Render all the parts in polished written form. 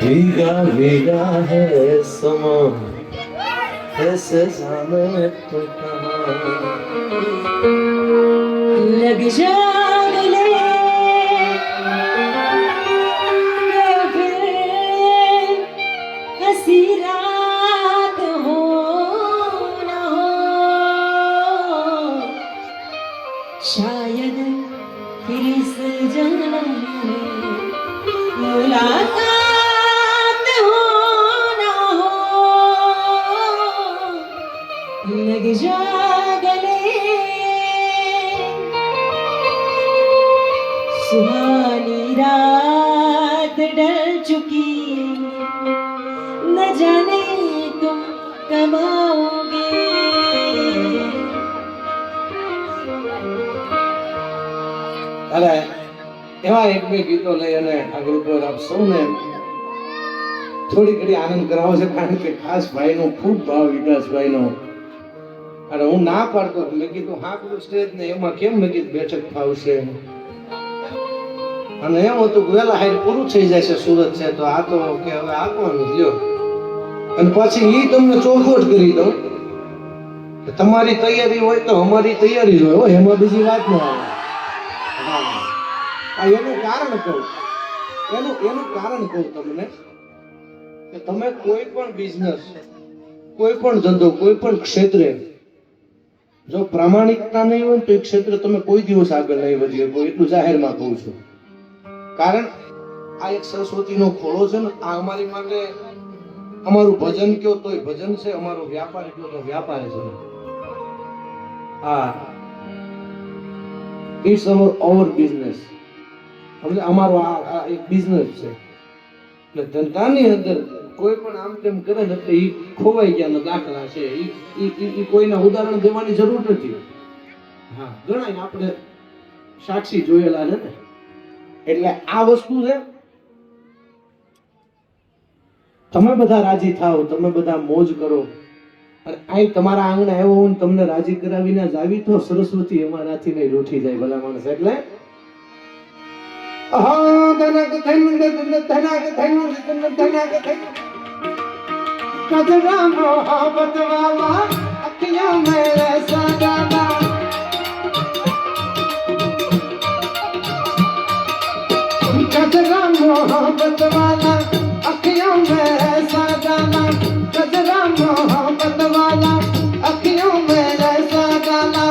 भीगा भीगा है समा ऐसे जाने तो कहाँ लग जा गले फिर हंसी रात हो ना हो शायद फिर इस जन्म में मुलाकात हो ना हो लग जा गले सुहानी रात ढल चुकी न जाने तुम कब आओगे अरे એવા એક બે ગીતો લઈ અને આગળ ઉપર આપ સૌને થોડી ઘડી આનંદ કરાવો છે કારણ કે ખાસ ભાઈનો ખૂબ ભાવ વિકાસભાઈનો અને હું ના પાડતો મેં કીધું હા પેલું સ્ટેજ ને એમાં કેમ મેં કીધું બેઠક ફાવશે અને એમ હતું કે વહેલા હાઈર પૂરું થઈ જાય છે સુરત છે તો આ તો કે હવે આપવાનું લ્યો અને પછી એ તમને ચોખવટ કરી દઉં કે તમારી તૈયારી હોય તો અમારી તૈયારી હોય હો એમાં બીજી વાત ન આવે આ એનું કારણ કહું એનું કારણ કહું તમને કે તમે કોઈ પણ બિઝનેસ કોઈ પણ ધંધો કોઈ પણ ક્ષેત્રે જો પ્રામાણિકતા નહીં હોય તો એ ક્ષેત્ર તમે કોઈ દિવસ આગળ નહીં વધી શકો એટલું જાહેરમાં કહું છું કારણ આ એક સરસ્વતીનો ખોળો છે ને આ અમારી માટે અમારું ભજન કયો તોય ભજન છે અમારો વ્યાપાર કયો તો વ્યાપાર છે હા ઇટ્સ અવર બિઝનેસ એટલે અમારો આ એક બિઝનેસ છે એટલે ધંધાની અંદર કોઈ પણ આમ તેમ કરે ને એટલે એ ખોવાઈ ગયાના દાખલા છે એ કોઈના ઉદાહરણ દેવાની જરૂર નથી હા ઘણા આપણે સાક્ષી જોયેલા છે ને એટલે આ વસ્તુ છે તમે બધા રાજી થાઓ તમે બધા મોજ કરો અને અહીં તમારા આંગણે આવ્યો હું તમને રાજી કરાવીને જાવી તો સરસ્વતી એમાંનાથી નહીં રૂઠી જાય ભલા માણસ એટલે कजरा मोहब्बत वाला अखियों में ऐसा जाना कजरा मोहब्बत वाला अखियों में ऐसा जाना कजरा मोहब्बत वाला अखियों में ऐसा जाना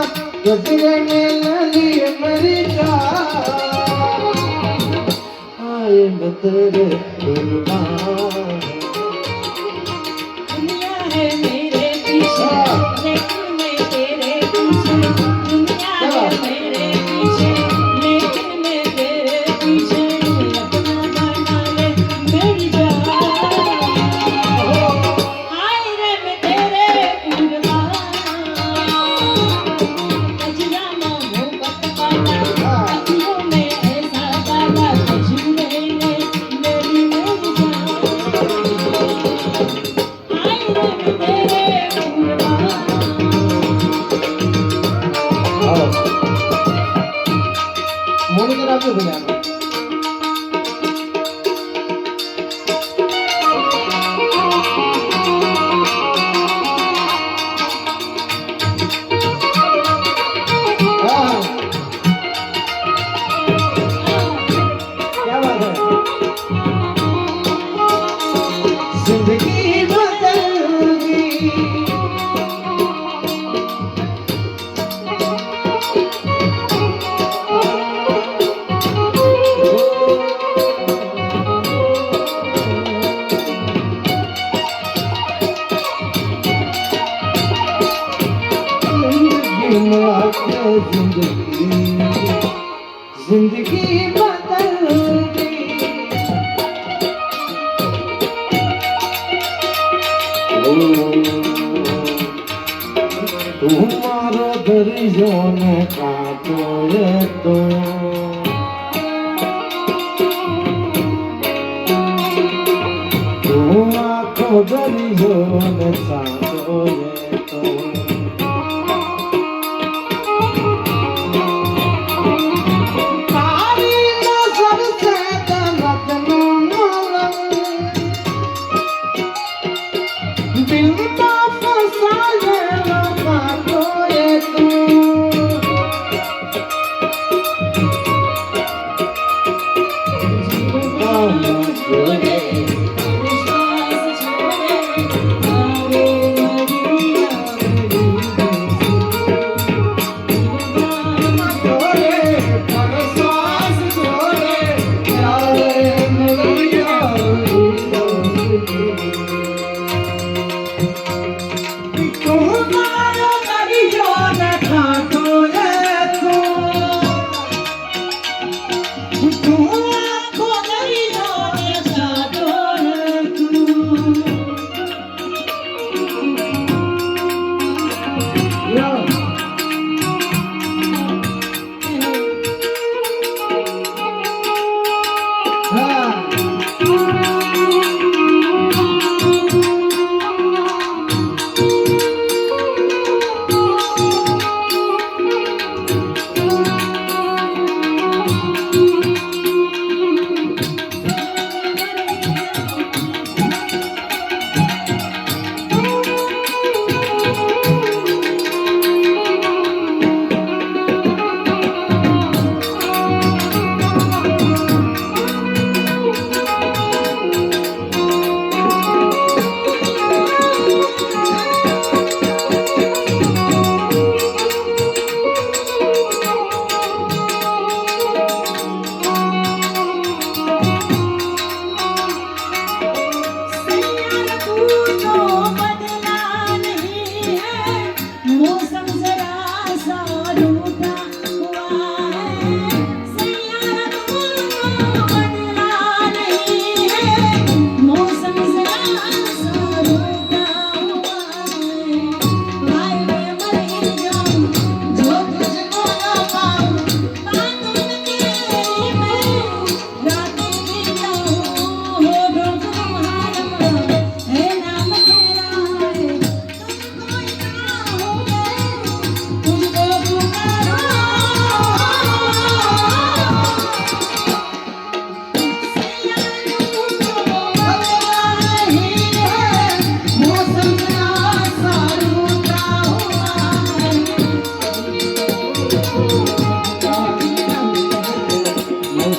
गजरे में लली मेरी आए तेरे दुनिया है मेरे पीछे लेकिन मैं तेरे पीछे दुनिया है मेरे पीछे लेकिन मैं तेरे पीछे अपना बना ले मेरी जान हाय रे मैं तेरे कुर्बान अजरा मोहब्बत वाला अखियों में ऐसा डाला तजुर्बे ने मेरी जान हाय रे मैं तेरे कुर्बान મોનિટર આપજો ભલે क्या बात है जिंदगी बदल गई जिंदगी बदल गई तुम्हारो दरियो ने काटो ये तो तुम आँखों दरियो ने काटो ये तो काली नजर से तलक न છોડે શ્વાસ છોડે આવે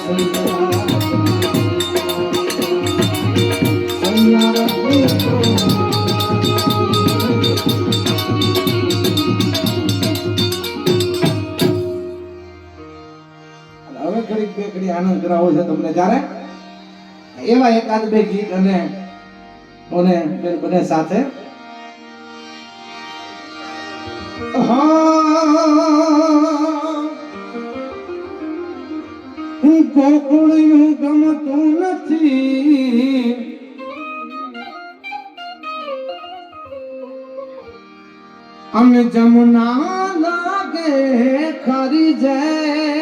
વળી હવે ઘડીક બે ઘડી આનંદ કરાવો છે તમને જ્યારે એવા એકાદ બે ગીત અને બંને સાથે ગોકુળિયું ગમતું નથી અમે જમુના લાગે ખરી જાય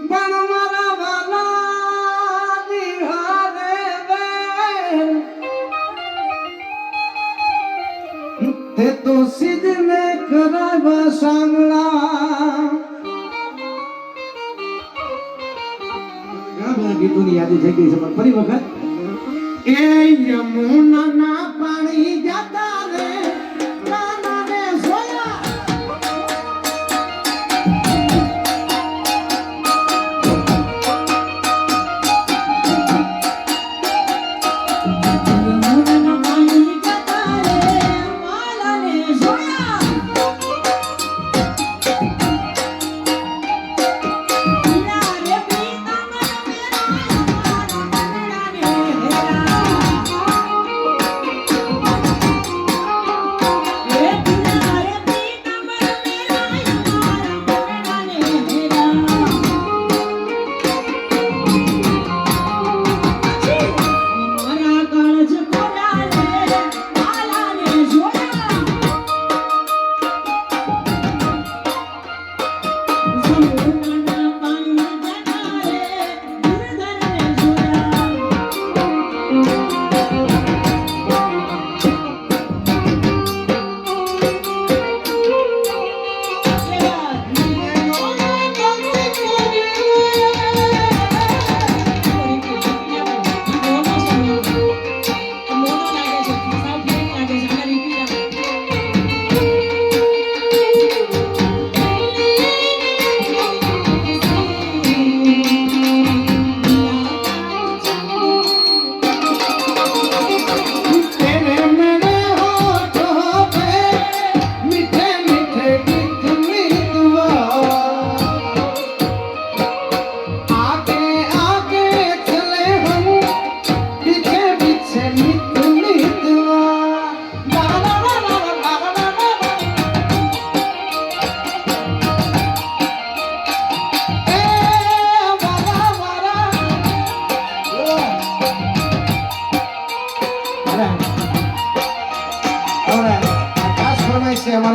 પણ મારા વાલા નિહારે બેન તે તો સીધને કરાવા સાંગળા ઘણા બધા ગીતોની યાદી થઈ ગઈ છે પણ ફરી વખત એ યમુના પાણી જતા રે કાનાને સોયા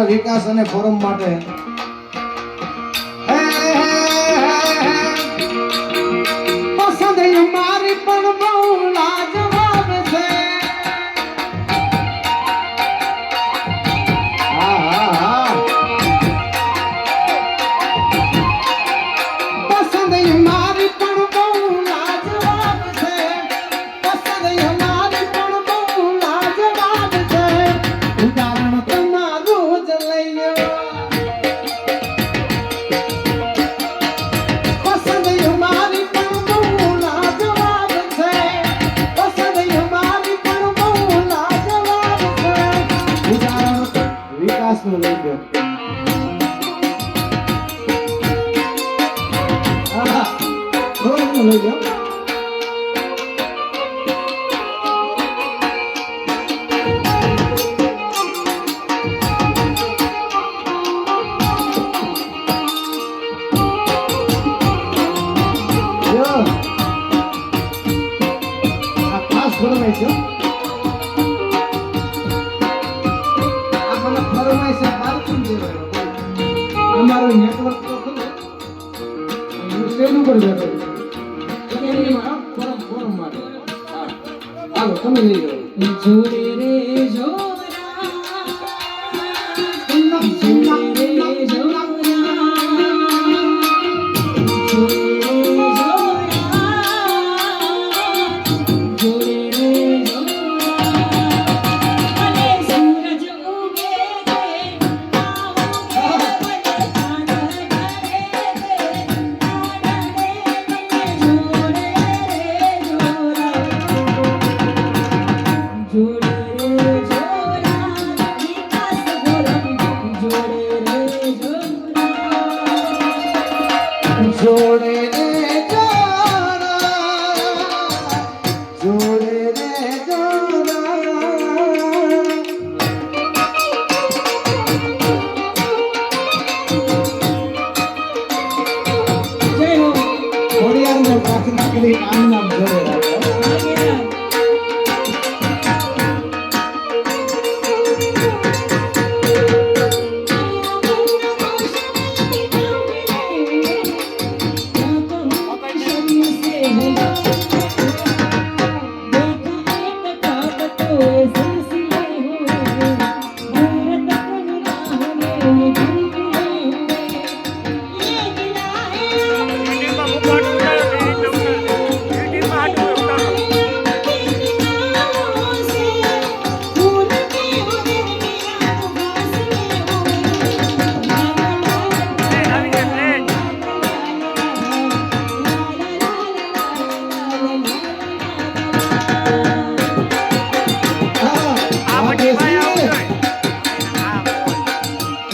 વિકાસ અને ફોરમ માટે પસંદ મારી પણ બહુ લાજવાબ છે. હા હા હા પસંદ મારી પણ બહુ લાજવાબ છે. પસંદ મારી પણ બહુ લાજવાબ છે. ઉદાહરણ તમારું જ લઈ લો. પસંદ મારી પણ બહુ લાજવાબ છે. પસંદ મારી પણ બહુ લાજવાબ છે. ઉદાહરણ વિકાસનું લઈ લો. હા થોડું લઈ લો. આ ખાસ ફરમાય છે. આ મને ફરમાય છે બાળકોને દેવાય. અમારું નેટવર્ક તો ખરું. હું સ્ટેજ ઉપર બેઠો છું. ફોરમ માટે. હા. હાલો તમે લઈ જાઓ. જોડે રે જોરા જોડે રે જોરા જોડે રે જોડા જોડે રે જોડા જય હો ખોડિયારને પ્રાર્થના કરી આમ નામ જોડે રાખો.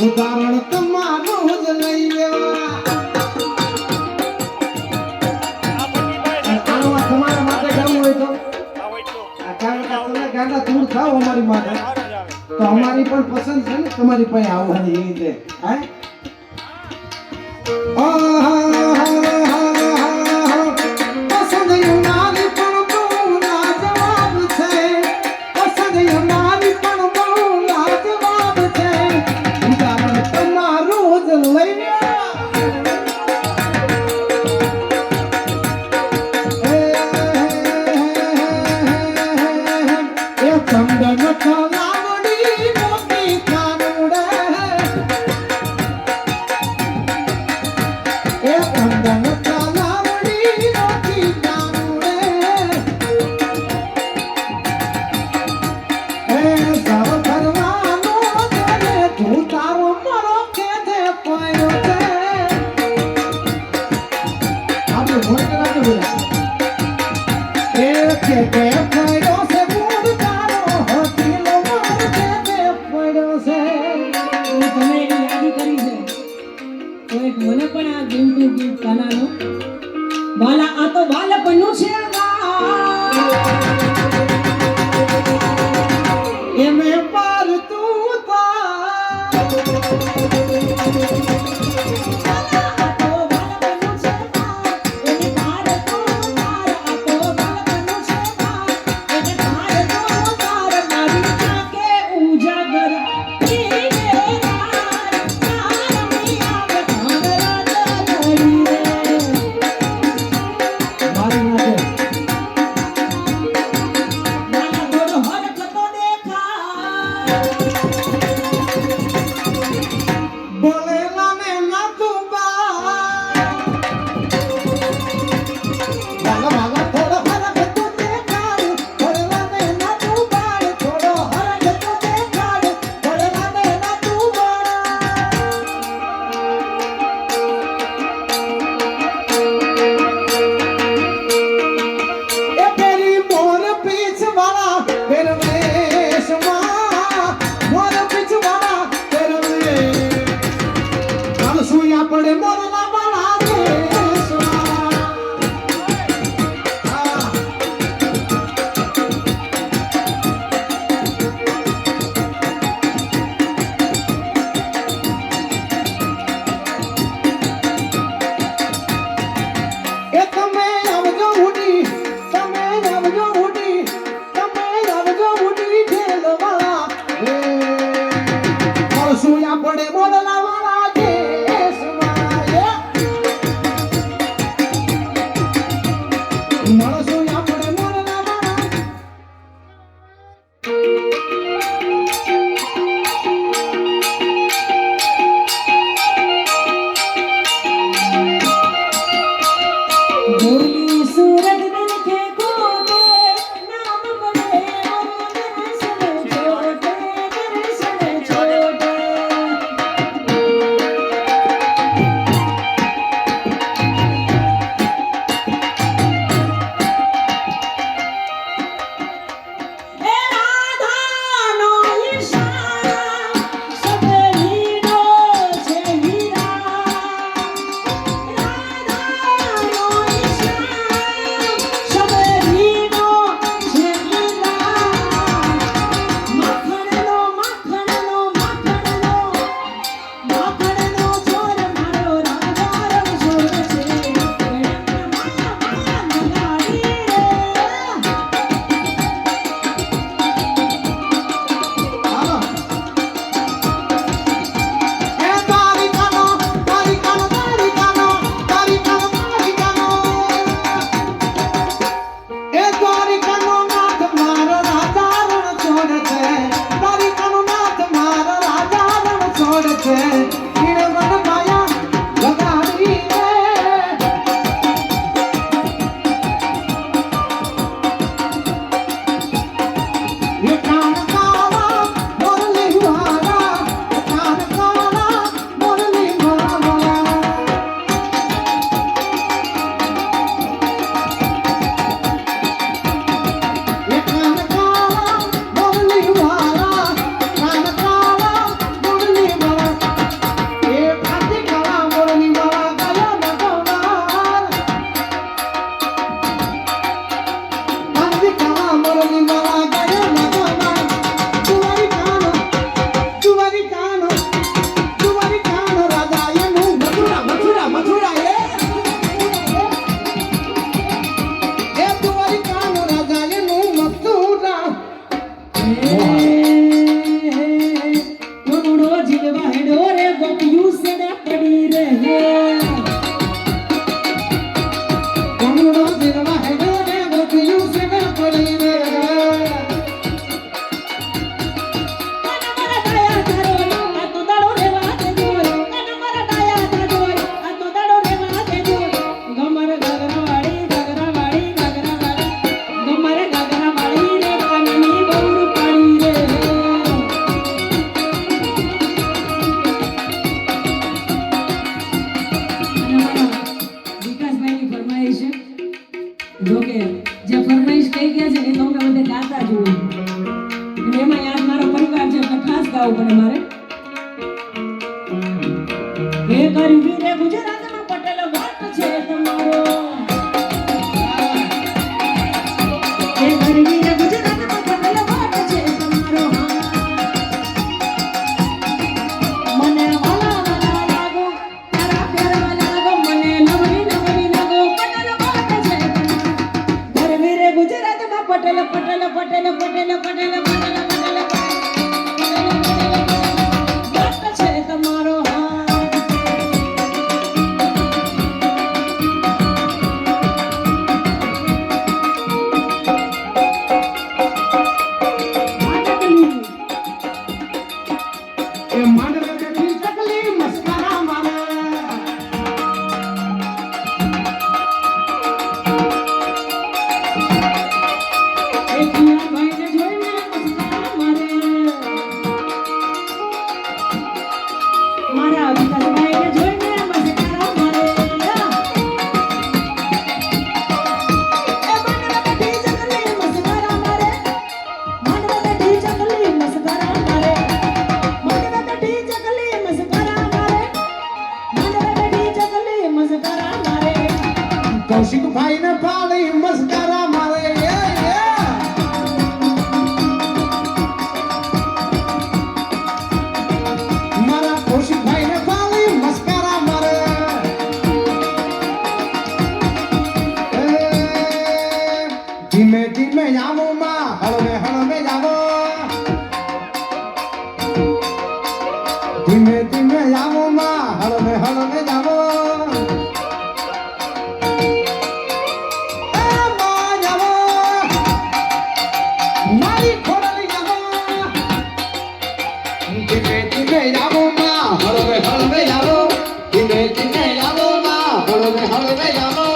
ઉદાહરણ તમારું જ લઈ લેવા. તમારા માટે ગાવું હોય તો કારણ કે તમે ગાંડા દૂર થાવ અમારી માટે તો અમારી પણ પસંદ છે ને તમારી પાસે આવવાની એવી રીતે. હે પસંદ મારી પણ બહુ લાજવાબ છે. પસંદ મારી પણ બહુ લાજવાબ છે. ઉદાહરણ તમારું જ લઈ લો. એ ચંદન કલાવડી મોટી કાનુડે. એ ચંદન કલાવડી મોટી કાનુડે. એ સૌ કરવાનો તને તું તારો મરો કે દે પાયો છે. આપણે ભોજ કરાવજો બધા. એ કે દે પાયો છે મૂળ તારો હતીલો માર કે દે પાયો છે. તમે એની યાદી કરી છે તો એક મને પણ આ ગમતું ગીત કાનાનું વાલા આ તો વાલપણનું છે એમે પાર તું તા. ભોલી સુરત દેખે કોને નામ મળે દર્શન છોટે દર્શન છોટે એ રાધાનો ઈશાન સબરીનો છે હીરા રાધાનો ઈશાન સબરીનો છે હીરા માખણનો માખણનો માખણનો માખણનો ચોર મારો રાજા રણછોડ છે માયા નગાડી રે મનુડો જીલવા હેડો રે ગોપિયું સેડા પડી રહે મનુડો જીલવા હેડો રે ગોપિયું સેડા પડી રહે કનમરા ડાયા તારો આ તો દાડો રેવા દેજો કનમરા ડાયા તારો આ તો દાડો રેવા દેજો ગમર ગગરાવાડી ગગરાવાડી ગગરાવાડી ગમર ગગરાવાડી રે કાનની બહુ પાડી રે વિકાસભાઈની ફરમાઈશ છે જોકે જે ફરમાઈશ કહી ગયા છે ને તો અમે બધે ગાતા જોઈએ અને એમાં યાદ મારો પરિવાર છે એટલે ખાસ ગાવું પડે મારે હે ગરવી રે ગુજરાતમાં પટેલ વાટ છે તમારો હે ગરવી રે ગુજરાતમાં પટેલ વાટ છે તમારો મને વાલા વાલા લાગો તારા પ્યારા લાગો મને નવરી નવરી લાગો પટેલ વાટ છે ગરવી રે ગુજરાતમાં પટેલ પટેલ પટેલ પટેલ પટેલ પટેલ પટેલ વાટ છે તમારો ભાઈને જોઈને મસ્કરા મારે મારા વિકાસભાઈને જોઈને મસ્કરા મારે એ મને બેઠી ચકલી મસ્કરા મારે મને બેઠી ચકલી મસ્કરા મારે મને બેઠી ચકલી મસ્કરા મારે મને બેઠી ચકલી મસ્કરા મારે કૌશિકભાઈ ને પાડી મસ્કરા મારે મારા કૌશિકભાઈ ને પાડી મસ્કરા મારે ધીમે ધીમે આવો માં હળવે હળવે આવો ધીમે ધીમે આવો માં હળવે હળવે આવો હળવે હળવે આવો ધીમે ધીમે આવો માં હળવે હળવે આવો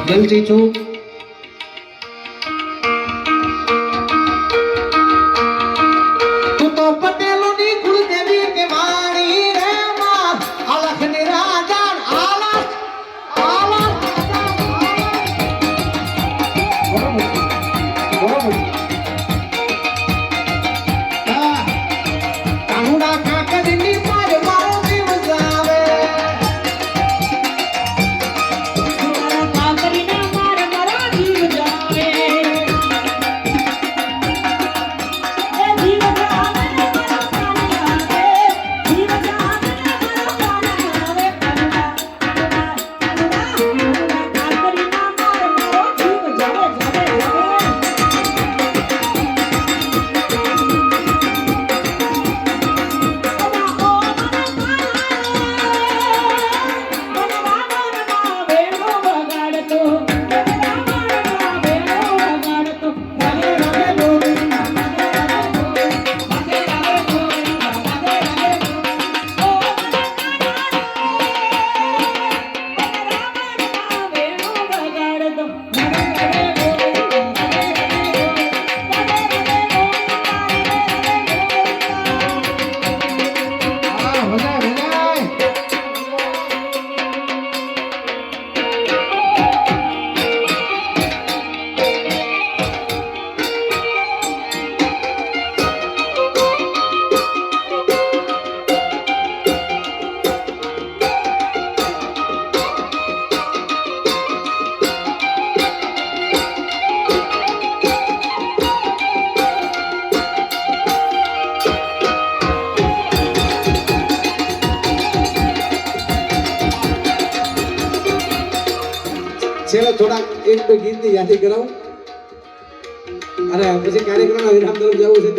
દિલથી છું. તું તો પટેલોની કુળદેવી કે વાણી રે માં, અલખની રાજાણ આલખ આલખ. બરોબર બરોબર. હા, કાનુડા કાકડીની માર મારો દિવસ આવે. તારા કાકરીના માર મારા જીવ જાવે. એ જીવ જાવે ને મારા પ્રાણ આવે. જીવ જાવે ને મારા પ્રાણ આવે. કાકરીના માર મારો જીવ જાવે જાવે જાવે. હા, વધાય વધાય. છેલ્લે થોડા એક બે ગીત યાદ કરાવું અને પછી કાર્યક્રમના વિરામ તરફ જવું છે.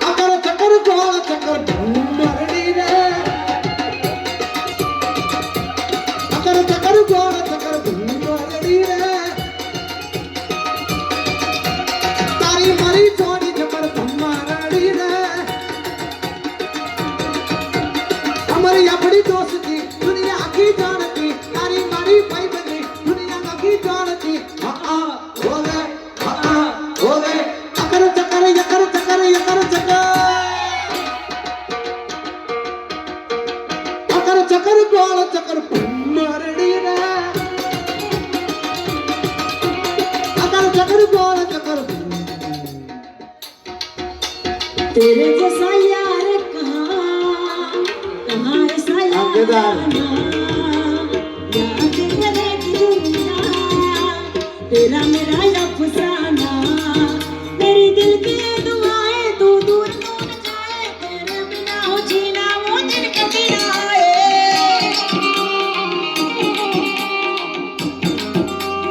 અકર ચકર ગોળ ચકર ઢુંડરડી રે, અકર ચકર ગોળ ચકર ઢુંડરડી રે, તારી મારી જોડી ચકર ધમારડી રે. हमारी अपनी दोस्ती दुनिया की जानती, तारी मारी भाई बनी दुनिया की जानती. हाँ होवे अकर चकर यकर चकर यकर चकर, अकर चकर गोल चकर मरड़ी रे, अकर चकर गोल चकर. तेरे जैसा यार कहाँ ऐसा यार याद करे दुनिया, तेरा मेरा अफसाना. मेरी दिल की दुआएं तू दूर क्यों न जाए, तेरे बिना हो जीना वो दिन कभी ना आए.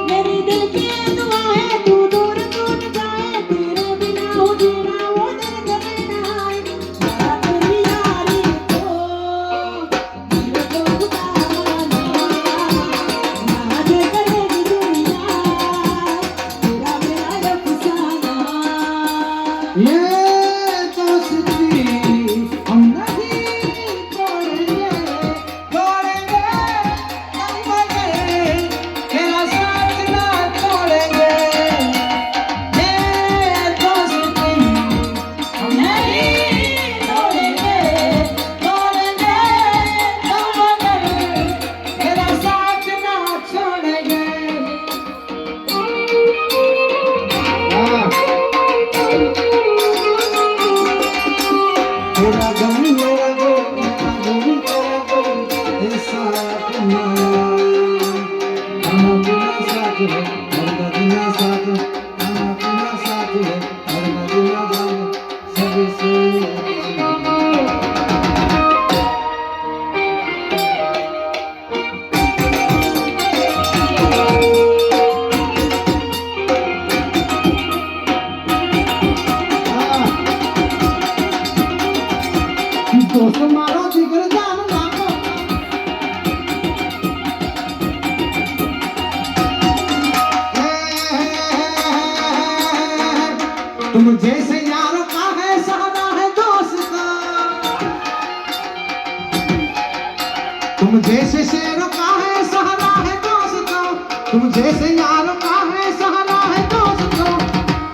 मेरी दिल की दुआएं तू दूर क्यों न जाए, तेरे बिना हो जीना वो दिन कभी ना आए. मेरा तेरी यारी को मेरे को बुलाना, याद करेगी दुनिया, तेरा मेरा अफसाना. ये दोस्ती हम नहीं तोड़ेंगे, तोड़ेंगे हम बने, तेरा साथ ना छोड़ेंगे. ये दोस्ती हम नहीं तोड़ेंगे, तोड़ेंगे हम बने, तेरा साथ ना छोड़ेंगे. हाँ. तेरा गम मेरा गम, तेरा गम तेरे साथ ना, हम बिना साथ है मरना बिना साथ, हम बिना साथ है मरना बिना साथ, सभी से दोस्त मारो जिगर जान मारो. तुम जैसे यार का है सहारा है दोस्त का, तुम जैसे शेरों का है सहारा है दोस्तों, तुम जैसे यारों का है सहारा है दोस्तों,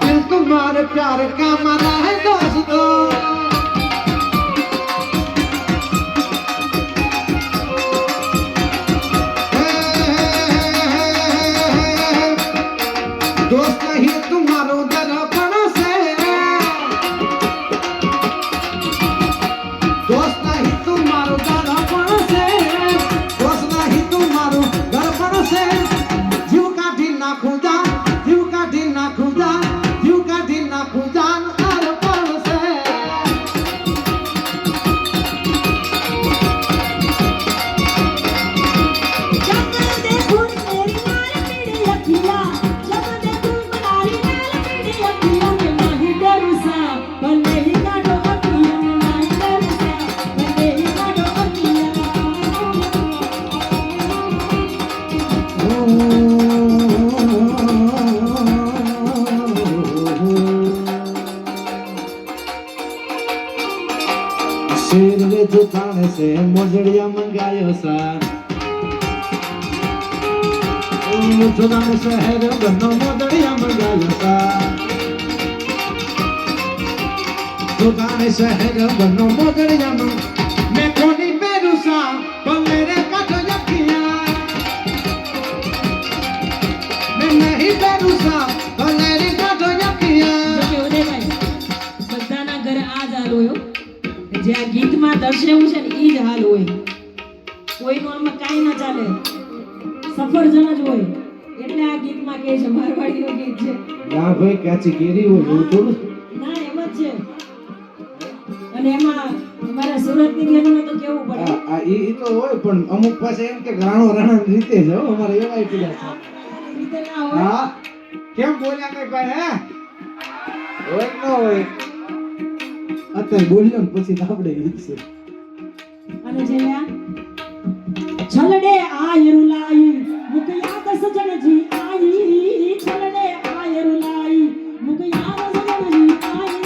दिल तुम्हारे प्यार का माना है दोस्तों। दोस्त ही तुम्हारो दर्पण से, दोस्त ही तुम्हारो दर्पण से, दोस्त ही तुम्हारो दर्पण से, जीव काठी नाखू जान, जीव काठी नाखू जान, जीव काठी नाखू जान अर्पण से। जब देखूं तेरी लाल पीली अखियाँ, जब देखूं तुम्हारी लाल पीली अखियाँ, मैं नहीं डरूं सा, मैं नहीं काटो अखियाँ, मैं नहीं डरूं सा, मैं नहीं काटो अखियाँ। शेर रे दुकान से मोजड़िया मंगायो सा, दुकान शहर बनो मोजड़िया मंगायो सा, दुकान शहर बनो मोजड़िया मैं कोनी पेरू सा, पर मेरे काटो यकिया, मैं नहीं पेरू सा, पर मेरी काटो यकिया। જોકે ઉદયભાઈ, બધાના ઘરે આ જ હાલ હોય હો. જે આ ગીતમાં દર્શાવ્યું છે ને ઈ જ હાલ હોય. કોઈનું આમાં કાંઈ ના ચાલે, સફરજન જ હોય. એટલે આ ગીતમાં કહે છે મારવાડીનું ગીત છે. ના ભાઈ કાચી કેરી હોય એવું થોડું. ના એમ જ છે. અને એમાં અમારા સુરતની બહેનોને તો કેવું પડે. આ ઈ તો હોય પણ અમુક પાસે એમ કે રાણો રાણા રીતે જ હો અમારે એવાય પીડા છે. રીતે ના હોય. હા કેમ બોલ્યા કઈ ભાઈ હે હોય ન હોય અત્યારે બોલ્યો ને પછી તો આપણે ઈચ્છે અને જેલા છલડે આયરુલાઈ મુકયા દસ જણજી આઈ, છલડે આયરુલાઈ મુકયા દસ જણજી આઈ,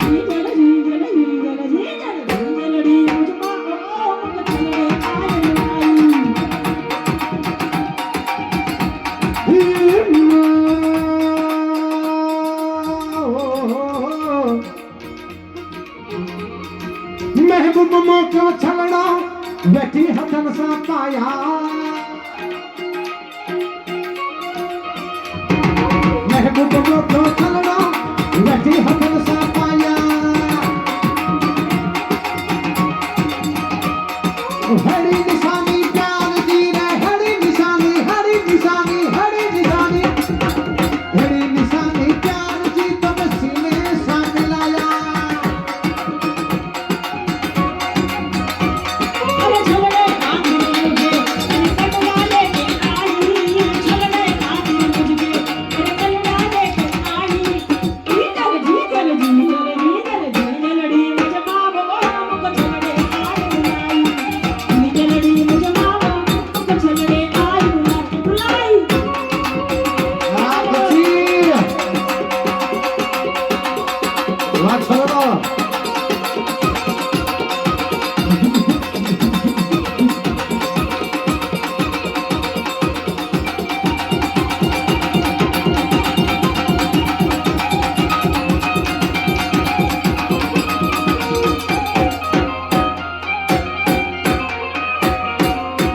જી જલજી જલજી જલજી જલડી મુજમાં ઓ મુક છલડે આયરુલાઈ. महबूब मोको छलड़ा बैठी हथन सा पाया, महबूब मोको छलड़ा बैठी हथन सा पाया, हरी निशानी प्यार दी रे, हरी निशानी हरी निशानी हरी निशानी, हरी निशानी प्यार दी तब सीने सा मिलाया। अरे छलड़े आखिर मुझे अरे कटवा लेके आई, छलड़े आखिर मुझे अरे कटवा लेके आई, जी जलजी जलजी जलजी जलजी जलड़ी मुजमा वो मुक छलड़े आयरुलाई, जी जलड़ी मुजमा वो मुक छलड़े आयरुलाई। આ પછી વાત છોડો.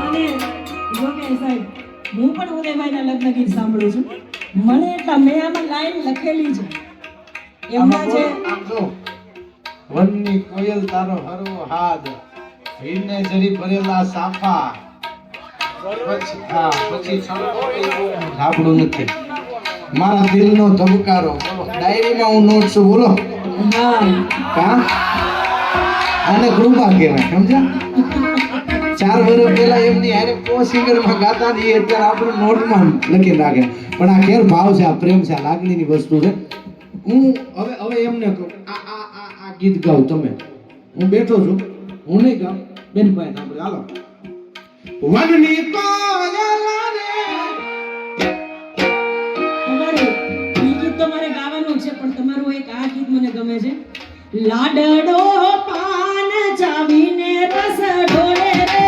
અને જો કે સાહેબ હું પણ ઉદયભાઈના લગ્ન ગીત સાંભળું છું. મને એટલા મેં આમાં લાઈન લખેલી છે એમના છે આમ જો વનની કોયલ તારો હરો હાદ, હીરને જરી ભરેલા સાફા, પછી હા પછી સાંભળું નથી મારા દિલનો ધબકારો. ડાયરીમાં હું નોટ છું બોલો હા કા આને કૃપા કહેવાય સમજ્યા. 4 વર્ષ પહેલા એમની હારે કો સિંગરમાં ગાતા ને એ અત્યારે આપણે નોટમાં લખી રાખે. પણ આ કેર ભાવ છે, આ પ્રેમ છે, આ લાગણીની વસ્તુ છે. હું હવે એમને કહું આ આ આ આ ગીત ગાઉં તમે, હું બેઠો છું, હું નહીં ગાઉં બેન ભાઈ આપણે હાલો. વનની કોયલ રે તમારું ઈ ગીત તો મારે ગાવાનું છે પણ તમારું એક આ ગીત મને ગમે છે. લાડડો પાન ચાવીને રસ ઢોળે રે,